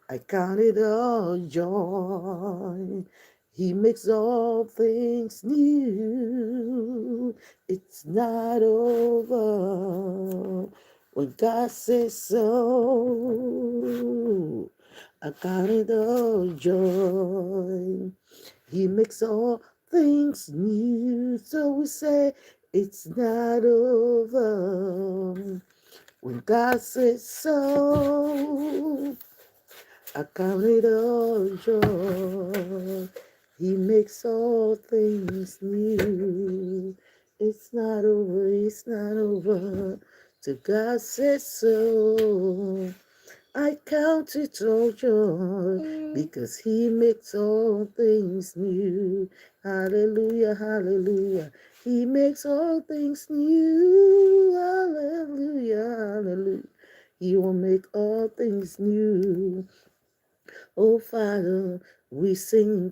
I count it all joy. He makes all things new. It's not over when God says so. I count it all joy. He makes all things new. So we say it's not over when God says so. I count it all joy. He makes all things new. It's not over, it's not over. Till God says so. I count it all joy because He makes all things new. Hallelujah, hallelujah. He makes all things new. Hallelujah, hallelujah. He will make all things new. Oh, Father, we sing